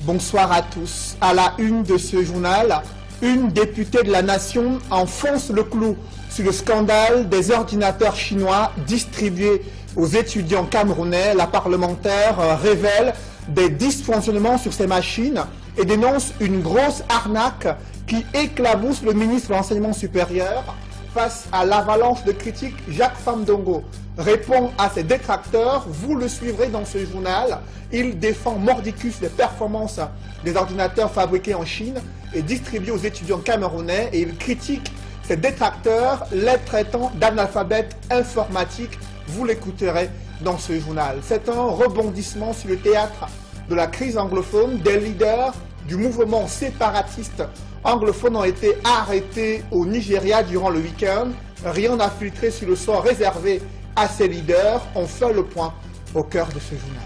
Bonsoir à tous. À la une de ce journal, une députée de la nation enfonce le clou sur le scandale des ordinateurs chinois distribués aux étudiants camerounais. La parlementaire révèle des dysfonctionnements sur ces machines et dénonce une grosse arnaque qui éclabousse le ministre de l'Enseignement supérieur. Face à l'avalanche de critiques, Jacques Famdongo répond à ses détracteurs. Vous le suivrez dans ce journal. Il défend mordicus les performances des ordinateurs fabriqués en Chine et distribués aux étudiants camerounais. Et il critique ses détracteurs, les traitant d'analphabètes informatiques. Vous l'écouterez dans ce journal. C'est un rebondissement sur le théâtre de la crise anglophone. Des leaders du mouvement séparatiste anglophone ont été arrêtés au Nigeria durant le week-end. Rien n'a filtré sur le sort réservé à ces leaders. On fait le point au cœur de ce journal.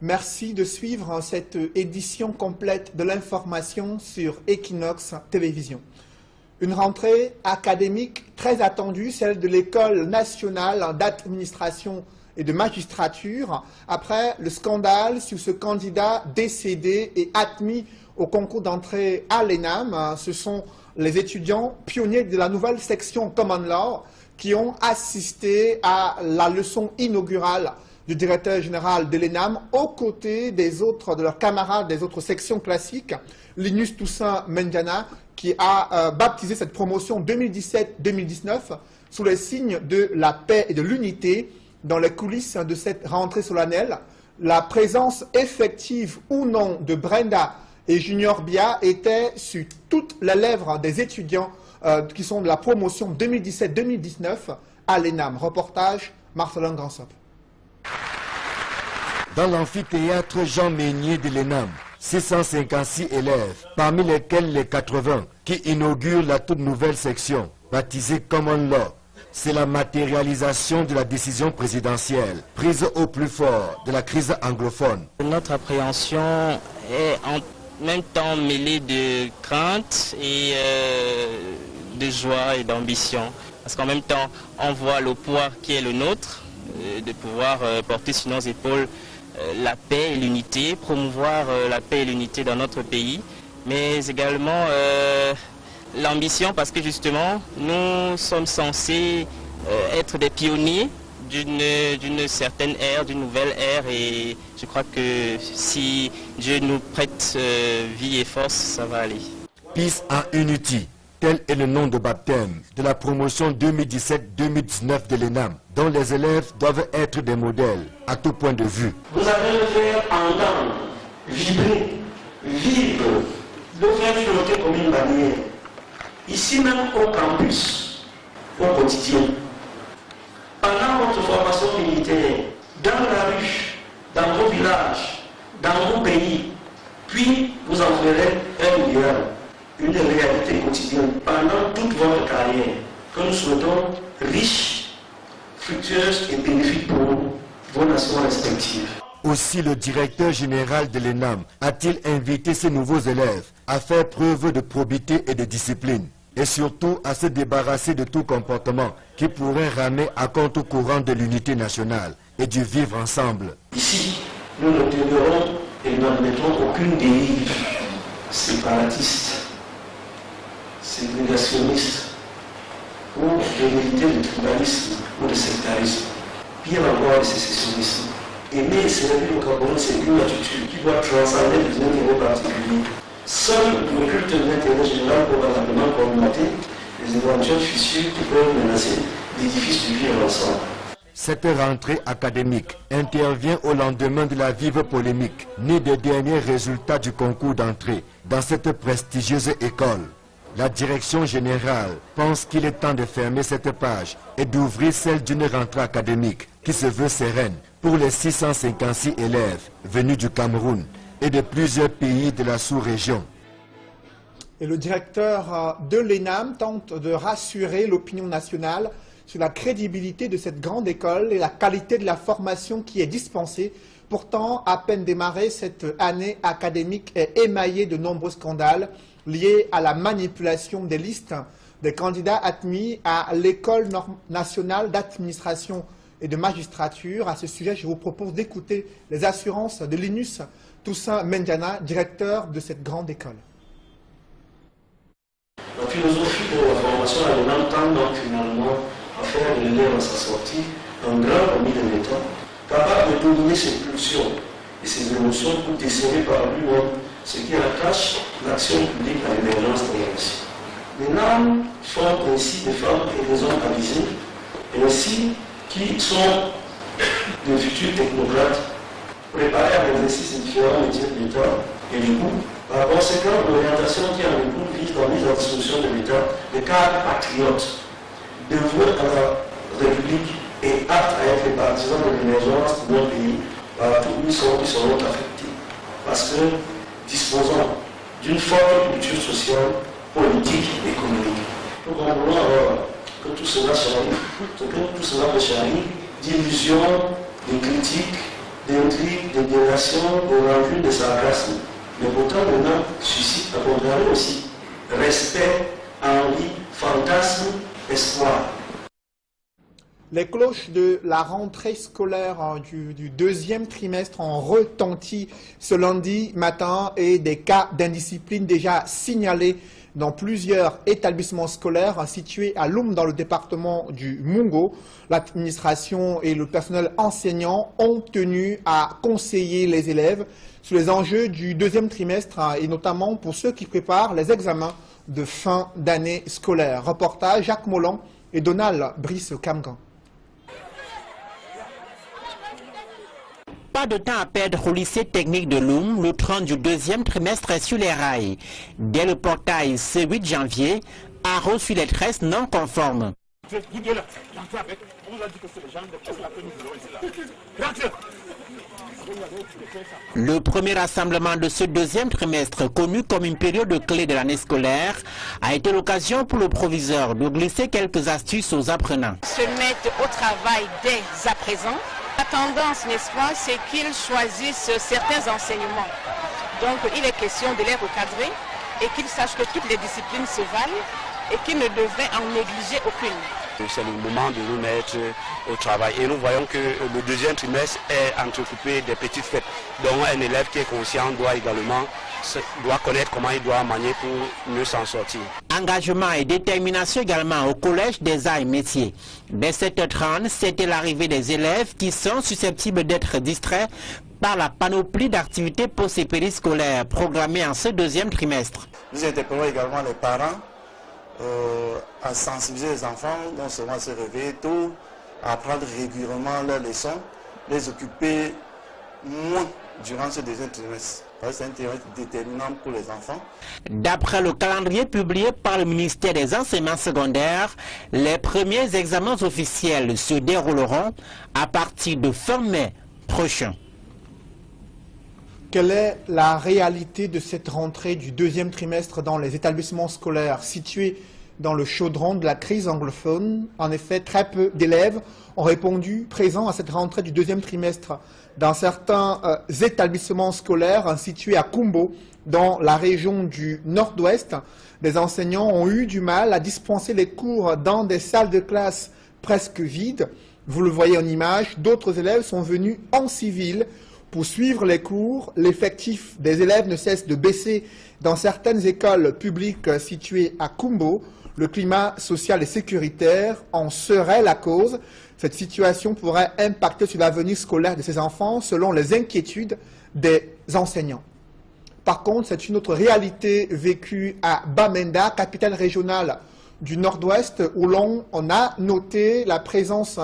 Merci de suivre cette édition complète de l'information sur Equinox Télévision. Une rentrée académique très attendue, celle de l'École nationale d'administration et de magistrature, après le scandale sur ce candidat décédé et admis au concours d'entrée à l'ENAM. Ce sont les étudiants pionniers de la nouvelle section Common Law qui ont assisté à la leçon inaugurale du directeur général de l'ENAM, aux côtés des autres, de leurs camarades des autres sections classiques, Linus Toussaint Mendiana, qui a baptisé cette promotion 2017-2019 sous les signes de la paix et de l'unité. Dans les coulisses de cette rentrée solennelle, la présence effective ou non de Brenda et Junior Bia était sur toutes les lèvres des étudiants qui sont de la promotion 2017-2019 à l'ENAM. Reportage Marcelin Gransop. Dans l'amphithéâtre Jean Meignier de l'ENAM, 656 élèves, parmi lesquels les 80 qui inaugurent la toute nouvelle section, baptisée Common Law. C'est la matérialisation de la décision présidentielle, prise au plus fort de la crise anglophone. Notre appréhension est en même temps mêlée de crainte et de joie et d'ambition. Parce qu'en même temps, on voit le poids qui est le nôtre, de pouvoir porter sur nos épaules la paix et l'unité, promouvoir la paix et l'unité dans notre pays, mais également l'ambition parce que justement nous sommes censés être des pionniers d'une certaine ère, d'une nouvelle ère, et je crois que si Dieu nous prête vie et force, ça va aller. Peace and Unity, tel est le nom de baptême de la promotion 2017-2019 de l'ENAM, dont les élèves doivent être des modèles à tout point de vue. Vous allez le faire entendre, vibrer, vivre, le faire flotter comme une bannière. Ici même au campus, au quotidien, pendant votre formation militaire, dans la rue, dans vos villages, dans vos pays, puis vous en ferez un idéal, une réalité quotidienne pendant toute votre carrière que nous souhaitons riche, fructueuse et bénéfique pour vos nations respectives. Aussi, le directeur général de l'ENAM a-t-il invité ses nouveaux élèves à faire preuve de probité et de discipline, et surtout à se débarrasser de tout comportement qui pourrait ramener à contre-courant de l'unité nationale et du vivre ensemble. Ici, nous ne tolérons et n'admettons aucune dérive séparatiste, ségrégationniste ou de vérité de tribalisme ou de sectarisme, pire encore de sécessionnisme. Aimer et servir le Cameroun, c'est une attitude qui doit transcender les intérêts particuliers. Seul le culte de l'intérêt général peut valablement commander les éventuelles fissures qui peuvent menacer l'édifice du vivre ensemble. Cette rentrée académique intervient au lendemain de la vive polémique, née des derniers résultats du concours d'entrée dans cette prestigieuse école. La direction générale pense qu'il est temps de fermer cette page et d'ouvrir celle d'une rentrée académique qui se veut sereine pour les 656 élèves venus du Cameroun et de plusieurs pays de la sous-région. Et le directeur de l'ENAM tente de rassurer l'opinion nationale sur la crédibilité de cette grande école et la qualité de la formation qui est dispensée Pourtant, à peine démarrée, cette année académique est émaillée de nombreux scandales liés à la manipulation des listes des candidats admis à l'École nationale d'administration et de magistrature. À ce sujet, je vous propose d'écouter les assurances de Linus Toussaint Mendiana, directeur de cette grande école. La philosophie de la formation à l'ENAM tend donc finalement à faire de l'élève à sa sortie un grand ami de l'État, capable de dominer ses pulsions et ses émotions pour déceler par lui-même ce qui attache l'action publique à l'émergence de la Russie. Les NAM forment ainsi des femmes et des hommes avisés, et aussi qui sont de futurs technocrates, préparés à l'exercice de différents métiers de l'État, et du coup, par conséquent, l'orientation qui en découle vise la mise à disposition de l'État des cadres patriotes, dévoués à la République et aptes à être les partisans de l'émergence de notre pays, partout où ils seront affectés. Parce que disposant d'une forte culture sociale, politique et économique. Nous comprenons alors que tout cela me charrie d'illusions, de critiques, d'intrigues, de délations, de rancunes, de sarcasme. Mais pourtant, le nom suscite à contrario aussi respect, envie, fantasme, espoir. Les cloches de la rentrée scolaire du deuxième trimestre ont retenti ce lundi matin et des cas d'indiscipline déjà signalés dans plusieurs établissements scolaires situés à Loum dans le département du Mungo. L'administration et le personnel enseignant ont tenu à conseiller les élèves sur les enjeux du deuxième trimestre et notamment pour ceux qui préparent les examens de fin d'année scolaire. Reportage Jacques Mollan et Donald Brice-Camgan. Pas de temps à perdre au lycée technique de Loum, le train du deuxième trimestre est sur les rails. Dès le portail ce 8 janvier, a reçu les tresses non conformes. Le premier rassemblement de ce deuxième trimestre, connu comme une période clé de l'année scolaire, a été l'occasion pour le proviseur de glisser quelques astuces aux apprenants. Se mettre au travail dès à présent. La tendance, n'est-ce pas, c'est qu'ils choisissent certains enseignements. Donc, il est question de les recadrer et qu'ils sachent que toutes les disciplines se valent et qu'ils ne devraient en négliger aucune. C'est le moment de nous mettre au travail et nous voyons que le deuxième trimestre est entrecoupé des petites fêtes. Donc, un élève qui est conscient doit connaître comment il doit manier pour mieux s'en sortir. Engagement et détermination également au collège des arts et métiers. Dès 7h30, c'était l'arrivée des élèves qui sont susceptibles d'être distraits par la panoplie d'activités post et périscolaires programmées en ce deuxième trimestre. Nous interpellons également les parents à sensibiliser les enfants, non seulement à se réveiller tôt, à apprendre régulièrement leurs leçons, les occuper moins durant ce deuxième trimestre. C'est un trimestre déterminant pour les enfants. D'après le calendrier publié par le ministère des Enseignements secondaires, les premiers examens officiels se dérouleront à partir de fin mai prochain. Quelle est la réalité de cette rentrée du deuxième trimestre dans les établissements scolaires situés dans le chaudron de la crise anglophone? En effet, très peu d'élèves ont répondu présents à cette rentrée du deuxième trimestre. Dans certains établissements scolaires situés à Kumbo, dans la région du Nord-Ouest, les enseignants ont eu du mal à dispenser les cours dans des salles de classe presque vides. Vous le voyez en image, d'autres élèves sont venus en civil pour suivre les cours. L'effectif des élèves ne cesse de baisser dans certaines écoles publiques situées à Kumbo. Le climat social et sécuritaire en serait la cause. Cette situation pourrait impacter sur l'avenir scolaire de ces enfants selon les inquiétudes des enseignants. Par contre, c'est une autre réalité vécue à Bamenda, capitale régionale du Nord-Ouest, où l'on a noté la présence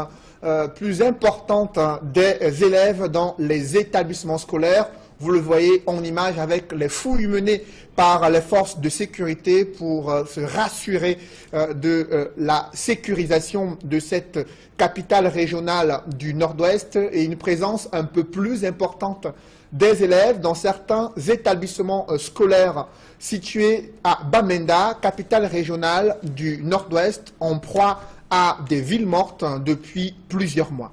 plus importante des élèves dans les établissements scolaires. Vous le voyez en image avec les fouilles menées par les forces de sécurité pour se rassurer de la sécurisation de cette capitale régionale du Nord-Ouest et une présence un peu plus importante des élèves dans certains établissements scolaires situés à Bamenda, capitale régionale du Nord-Ouest, en proie à des villes mortes depuis plusieurs mois.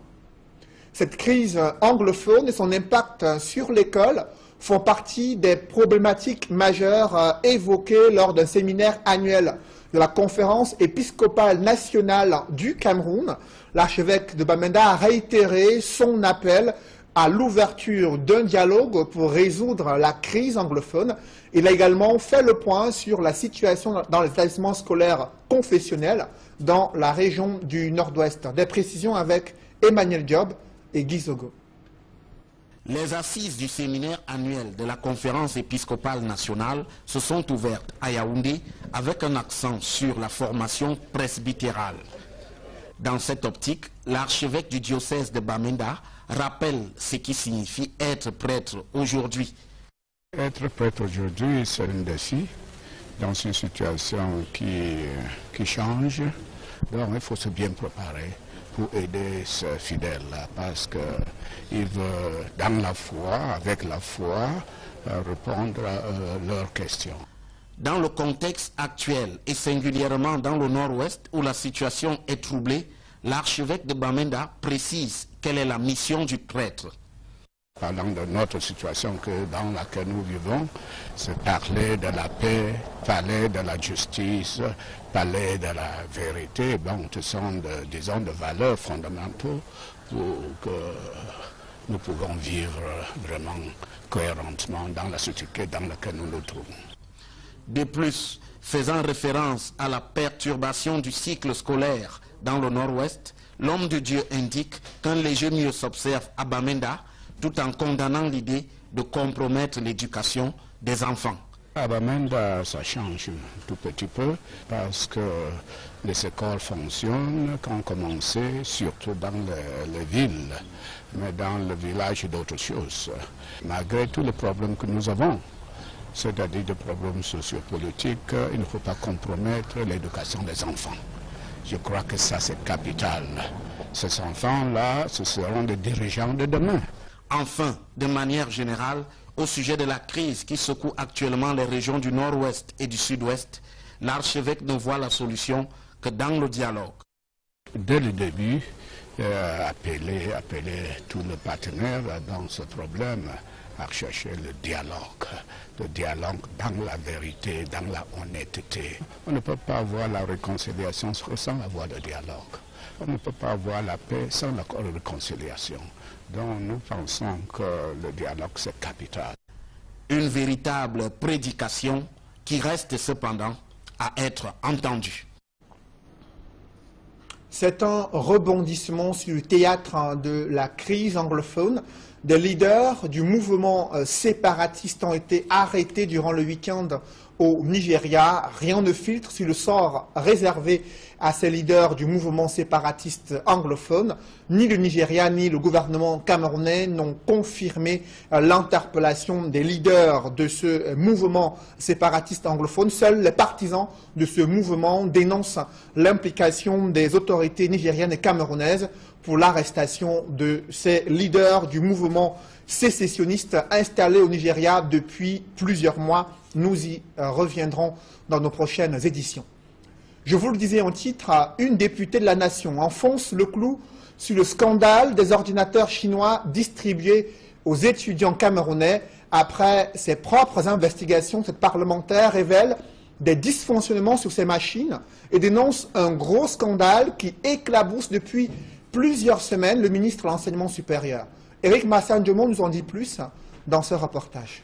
Cette crise anglophone et son impact sur l'école font partie des problématiques majeures évoquées lors d'un séminaire annuel de la conférence épiscopale nationale du Cameroun. L'archevêque de Bamenda a réitéré son appel à l'ouverture d'un dialogue pour résoudre la crise anglophone. Il a également fait le point sur la situation dans les établissements scolaires confessionnels dans la région du Nord-Ouest. Des précisions avec Emmanuel Diop et Guy Zogo. Les assises du séminaire annuel de la conférence épiscopale nationale se sont ouvertes à Yaoundé avec un accent sur la formation presbytérale. Dans cette optique, l'archevêque du diocèse de Bamenda rappelle ce qui signifie être prêtre aujourd'hui. Être prêtre aujourd'hui, c'est un défi dans une situation qui change. Donc il faut se bien préparer pour aider ces fidèles-là, parce qu'ils veulent, dans la foi, avec la foi, répondre à leurs questions. Dans le contexte actuel, et singulièrement dans le Nord-Ouest, où la situation est troublée, l'archevêque de Bamenda précise quelle est la mission du prêtre. Parlant de notre situation dans laquelle nous vivons, c'est parler de la paix, parler de la justice, parler de la vérité. Bon, ce sont, disons, des valeurs fondamentales pour que nous pouvons vivre vraiment cohérentement dans la société dans laquelle nous nous trouvons. De plus, faisant référence à la perturbation du cycle scolaire dans le Nord-Ouest, l'homme de Dieu indique qu'un léger mieux s'observe à Bamenda, tout en condamnant l'idée de compromettre l'éducation des enfants. À Bamenda, ça change un tout petit peu parce que les écoles fonctionnent quand on commençait, surtout dans les villes, mais dans le village d'autres choses. Malgré tous les problèmes que nous avons, c'est-à-dire des problèmes sociopolitiques, il ne faut pas compromettre l'éducation des enfants. Je crois que ça, c'est capital. Ces enfants-là, ce seront des dirigeants de demain. Enfin, de manière générale, au sujet de la crise qui secoue actuellement les régions du Nord-Ouest et du Sud-Ouest, l'archevêque ne voit la solution que dans le dialogue. Dès le début, appeler tous les partenaires dans ce problème à chercher le dialogue dans la vérité, dans la honnêteté. On ne peut pas avoir la réconciliation sans avoir le dialogue. On ne peut pas avoir la paix sans la réconciliation. Donc nous pensons que le dialogue c'est capital. Une véritable prédication qui reste cependant à être entendue. C'est un rebondissement sur le théâtre de la crise anglophone. Des leaders du mouvement séparatiste ont été arrêtés durant le week-end au Nigeria. Rien ne filtre sur le sort réservé à ces leaders du mouvement séparatiste anglophone. Ni le Nigeria ni le gouvernement camerounais n'ont confirmé l'interpellation des leaders de ce mouvement séparatiste anglophone. Seuls les partisans de ce mouvement dénoncent l'implication des autorités nigériennes et camerounaises pour l'arrestation de ces leaders du mouvement sécessionniste installé au Nigeria depuis plusieurs mois. Nous y reviendrons dans nos prochaines éditions. Je vous le disais en titre, une députée de la Nation enfonce le clou sur le scandale des ordinateurs chinois distribués aux étudiants camerounais. Après ses propres investigations, cette parlementaire révèle des dysfonctionnements sur ces machines et dénonce un gros scandale qui éclabousse depuis plusieurs semaines le ministre de l'Enseignement supérieur. Éric Massan-Diomon nous en dit plus dans ce reportage.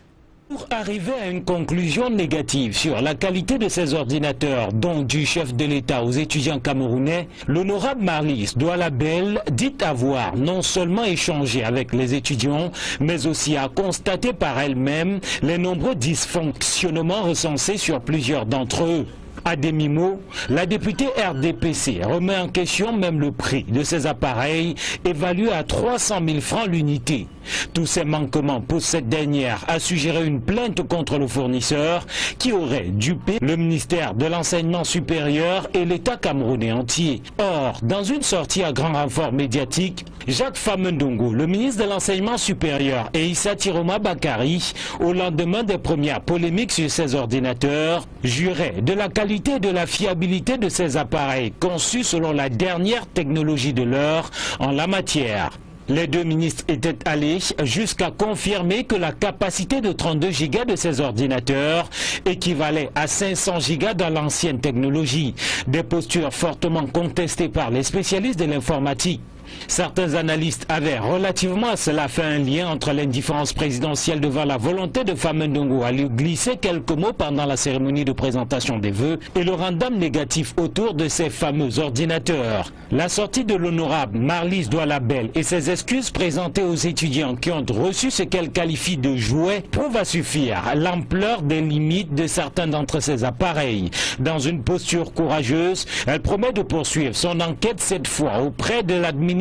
Pour arriver à une conclusion négative sur la qualité de ces ordinateurs, dont du chef de l'État aux étudiants camerounais, l'honorable Marlise Doualabel dit avoir non seulement échangé avec les étudiants, mais aussi a constaté par elle-même les nombreux dysfonctionnements recensés sur plusieurs d'entre eux. À demi-mot, la députée RDPC remet en question même le prix de ces appareils évalué à 300 000 francs l'unité. Tous ces manquements poussent cette dernière à suggérer une plainte contre le fournisseur qui aurait dupé le ministère de l'Enseignement supérieur et l'État camerounais entier. Or, dans une sortie à grand renfort médiatique, Jacques Famendongo, le ministre de l'Enseignement supérieur, et Issa Tiroma Bakari, au lendemain des premières polémiques sur ces ordinateurs, juraient de la qualité et de la fiabilité de ces appareils conçus selon la dernière technologie de l'heure en la matière. Les deux ministres étaient allés jusqu'à confirmer que la capacité de 32 Go de ces ordinateurs équivalait à 500 Go dans l'ancienne technologie. Des postures fortement contestées par les spécialistes de l'informatique. Certains analystes avaient relativement à cela fait un lien entre l'indifférence présidentielle devant la volonté de Pham Ndongo à lui glisser quelques mots pendant la cérémonie de présentation des vœux et le rendement négatif autour de ces fameux ordinateurs. La sortie de l'honorable Marlys Douala Bell et ses excuses présentées aux étudiants qui ont reçu ce qu'elle qualifie de jouet prouvent à suffire l'ampleur des limites de certains d'entre ces appareils. Dans une posture courageuse, elle promet de poursuivre son enquête cette fois auprès de l'administration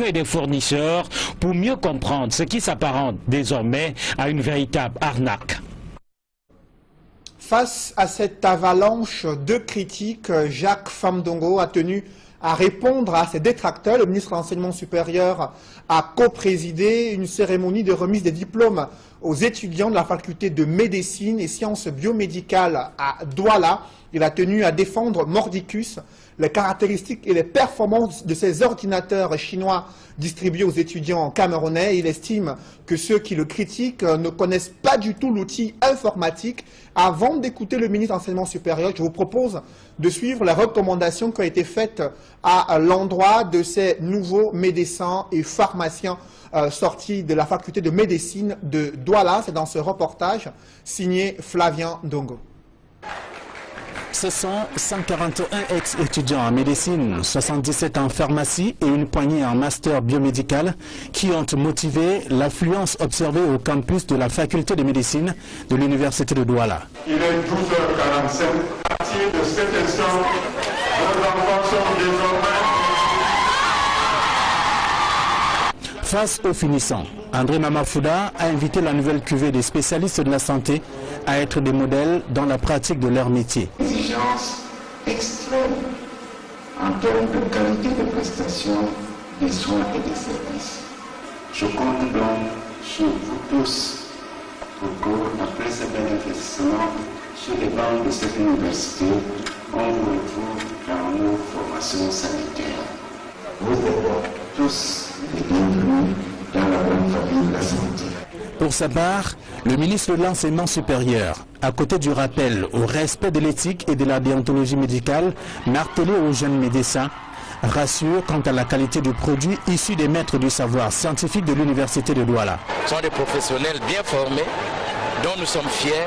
et des fournisseurs pour mieux comprendre ce qui s'apparente désormais à une véritable arnaque. Face à cette avalanche de critiques, Jacques Pham Ndongo a tenu à répondre à ses détracteurs. Le ministre de l'Enseignement supérieur a co-présidé une cérémonie de remise des diplômes aux étudiants de la faculté de médecine et sciences biomédicales à Douala. Il a tenu à défendre mordicus les caractéristiques et les performances de ces ordinateurs chinois distribués aux étudiants camerounais. Il estime que ceux qui le critiquent ne connaissent pas du tout l'outil informatique. Avant d'écouter le ministre de l'Enseignement supérieur, je vous propose de suivre les recommandations qui ont été faites à l'endroit de ces nouveaux médecins et pharmaciens sortis de la faculté de médecine de Douala. C'est dans ce reportage signé Flavien Ndongo. Ce sont 141 ex-étudiants en médecine, 77 en pharmacie et une poignée en master biomédical qui ont motivé l'affluence observée au campus de la faculté de médecine de l'université de Douala. Il est 12h45. À partir de cet instant, nos enfants sont désormais... Face aux finissants, André Mamafouda a invité la nouvelle cuvée des spécialistes de la santé à être des modèles dans la pratique de leur métier. Exigence extrême en termes de qualité de prestation des soins et des services. Je compte donc sur vous tous pour que, après ce bel investissement sur les bancs de cette université, on vous retrouve dans nos formations sanitaires. Vous êtes tous les bienvenus dans la bonne famille de la santé. Pour sa part, le ministre de l'Enseignement supérieur, à côté du rappel au respect de l'éthique et de la déontologie médicale, martelé aux jeunes médecins, rassure quant à la qualité du produit issu des maîtres du savoir scientifique de l'université de Douala. Ce sont des professionnels bien formés, dont nous sommes fiers,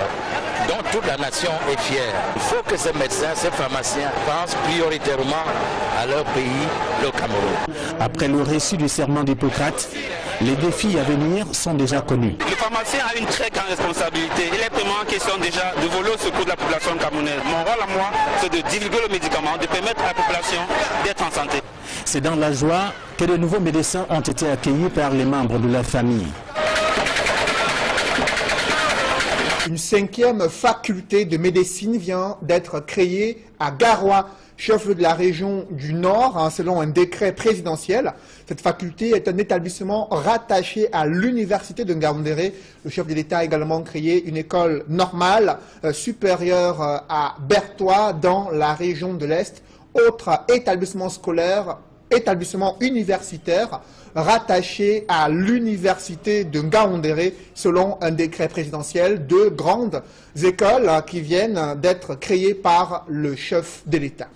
dont toute la nation est fière. Il faut que ces médecins, ces pharmaciens pensent prioritairement à leur pays, le Cameroun. Après le récit du serment d'Hippocrate, les défis à venir sont déjà connus. Le pharmacien a une très grande responsabilité. Il est vraiment question déjà de voler au secours de la population camerounaise. Mon rôle à moi, c'est de divulguer le médicament, de permettre à la population d'être en santé. C'est dans la joie que de nouveaux médecins ont été accueillis par les membres de la famille. Une 5e faculté de médecine vient d'être créée à Garoua, chef-lieu de la région du Nord, selon un décret présidentiel. Cette faculté est un établissement rattaché à l'université de Ngaoundéré. Le chef de l'État a également créé une école normale supérieure à Bertois dans la région de l'Est. Autre établissement scolaire, établissement universitaire rattaché à l'université de Ngaoundéré selon un décret présidentiel. Deux grandes écoles qui viennent d'être créées par le chef de l'État.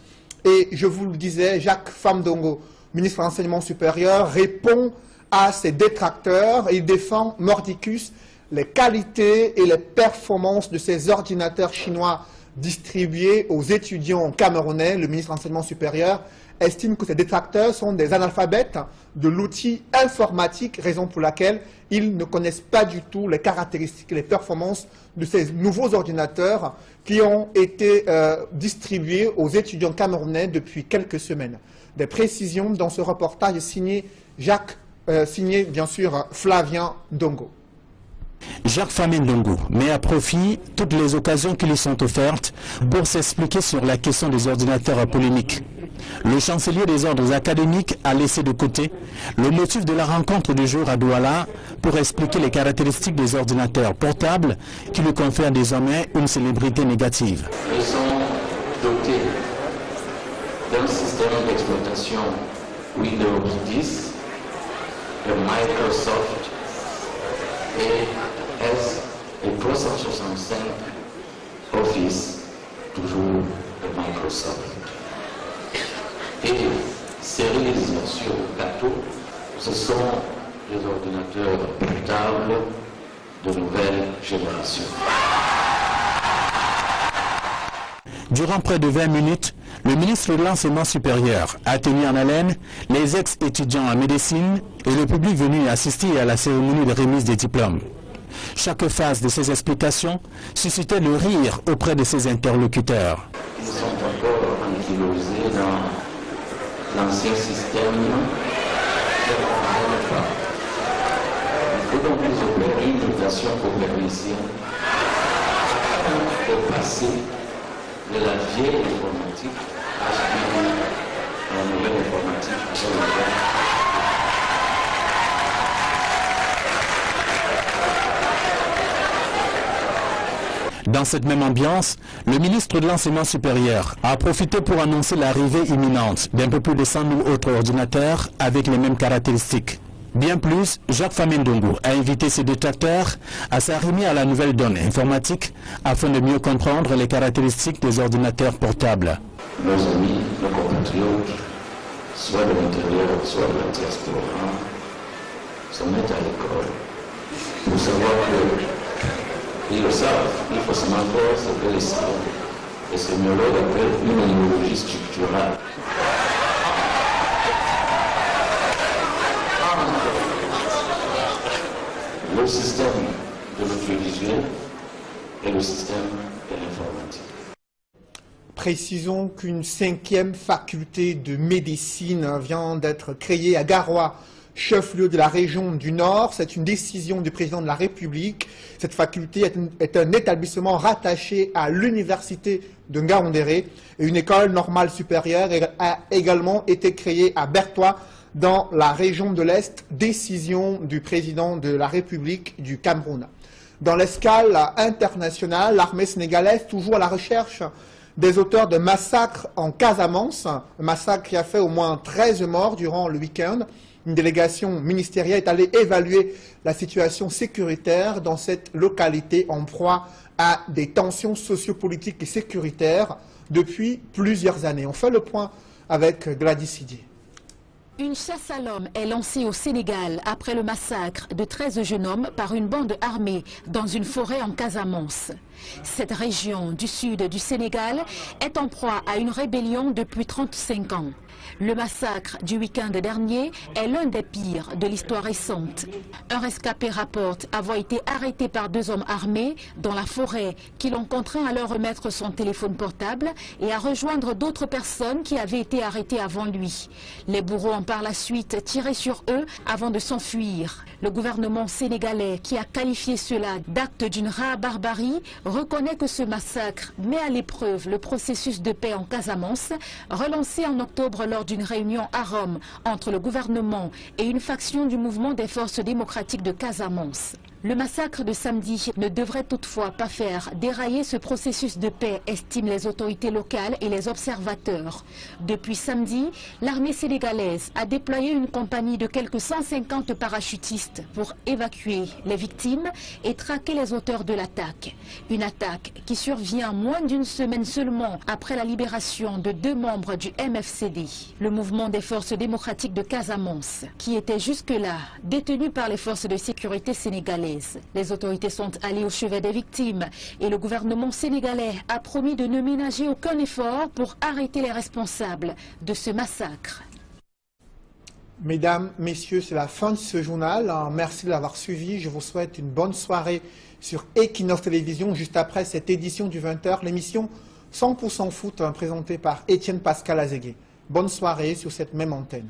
Et je vous le disais, Jacques Pham Ndongo, ministre de l'Enseignement supérieur, répond à ses détracteurs et il défend mordicus les qualités et les performances de ces ordinateurs chinois distribués aux étudiants camerounais. Le ministre de l'Enseignement supérieur estime que ces détracteurs sont des analphabètes de l'outil informatique, raison pour laquelle ils ne connaissent pas du tout les caractéristiques et les performances de ces nouveaux ordinateurs qui ont été distribués aux étudiants camerounais depuis quelques semaines. Des précisions dans ce reportage signé bien sûr Flavien Ndongo. Jacques Pham Ndongo met à profit toutes les occasions qui lui sont offertes pour s'expliquer sur la question des ordinateurs polémiques. Le chancelier des ordres académiques a laissé de côté le motif de la rencontre du jour à Douala pour expliquer les caractéristiques des ordinateurs portables qui lui confèrent désormais une célébrité négative. Ils sont dotés d'un système d'exploitation Windows 10 de Microsoft et S365 Office, toujours de Microsoft. Et cerise sur le gâteau, ce sont les ordinateurs portables de nouvelle génération. Durant près de 20 minutes, le ministre de l'Enseignement supérieur a tenu en haleine les ex-étudiants en médecine et le public venu assister à la cérémonie de remise des diplômes. Chaque phase de ces explications suscitait le rire auprès de ses interlocuteurs. Ils sont encore ankylosés dans l'ancien système. Il faut donc qu'ils opèrent une mutation copernicienne pour passer de la vieille informatique à la nouvelle informatique. Dans cette même ambiance, le ministre de l'Enseignement supérieur a profité pour annoncer l'arrivée imminente d'un peu plus de 100 000 autres ordinateurs avec les mêmes caractéristiques. Bien plus, Jacques Famindongo a invité ses détracteurs à s'arrimer à la nouvelle donne informatique afin de mieux comprendre les caractéristiques des ordinateurs portables. Nos amis, nos compatriotes, soit de l'intérieur, soit de la diaspora, se mettent à l'école pour savoir que ils le savent, il faut seulement faire ce que les sémiologues appellent une immunologie structurale. Le système de l'audiovisuel et le système de l'informatique. Précisons qu'une 5e faculté de médecine vient d'être créée à Garoua, chef-lieu de la région du Nord. C'est une décision du président de la République. Cette faculté est un établissement rattaché à l'université de Ngaoundéré. Et une école normale supérieure a également été créée à Bertois, dans la région de l'Est, décision du président de la République du Cameroun. Dans l'escale internationale, l'armée sénégalaise, toujours à la recherche des auteurs de massacres en Casamance, un massacre qui a fait au moins 13 morts durant le week-end. Une délégation ministérielle est allée évaluer la situation sécuritaire dans cette localité en proie à des tensions sociopolitiques et sécuritaires depuis plusieurs années. On fait le point avec Gladys Sidier. Une chasse à l'homme est lancée au Sénégal après le massacre de 13 jeunes hommes par une bande armée dans une forêt en Casamance. Cette région du sud du Sénégal est en proie à une rébellion depuis 35 ans. Le massacre du week-end dernier est l'un des pires de l'histoire récente. Un rescapé rapporte avoir été arrêté par 2 hommes armés dans la forêt qui l'ont contraint à leur remettre son téléphone portable et à rejoindre d'autres personnes qui avaient été arrêtées avant lui. Les bourreaux ont par la suite tiré sur eux avant de s'enfuir. Le gouvernement sénégalais, qui a qualifié cela d'acte d'une rare barbarie, reconnaît que ce massacre met à l'épreuve le processus de paix en Casamance, relancé en octobre lors d'une réunion à Rome entre le gouvernement et une faction du mouvement des forces démocratiques de Casamance. Le massacre de samedi ne devrait toutefois pas faire dérailler ce processus de paix, estiment les autorités locales et les observateurs. Depuis samedi, l'armée sénégalaise a déployé une compagnie de quelques 150 parachutistes pour évacuer les victimes et traquer les auteurs de l'attaque. Une attaque qui survient moins d'une semaine seulement après la libération de 2 membres du MFCD, le mouvement des forces démocratiques de Casamance, qui était jusque-là détenu par les forces de sécurité sénégalaises. Les autorités sont allées au chevet des victimes et le gouvernement sénégalais a promis de ne ménager aucun effort pour arrêter les responsables de ce massacre. Mesdames, Messieurs, c'est la fin de ce journal. Merci de l'avoir suivi. Je vous souhaite une bonne soirée sur Equinox Télévision juste après cette édition du 20h, l'émission 100% foot présentée par Étienne Pascal Azégué. Bonne soirée sur cette même antenne.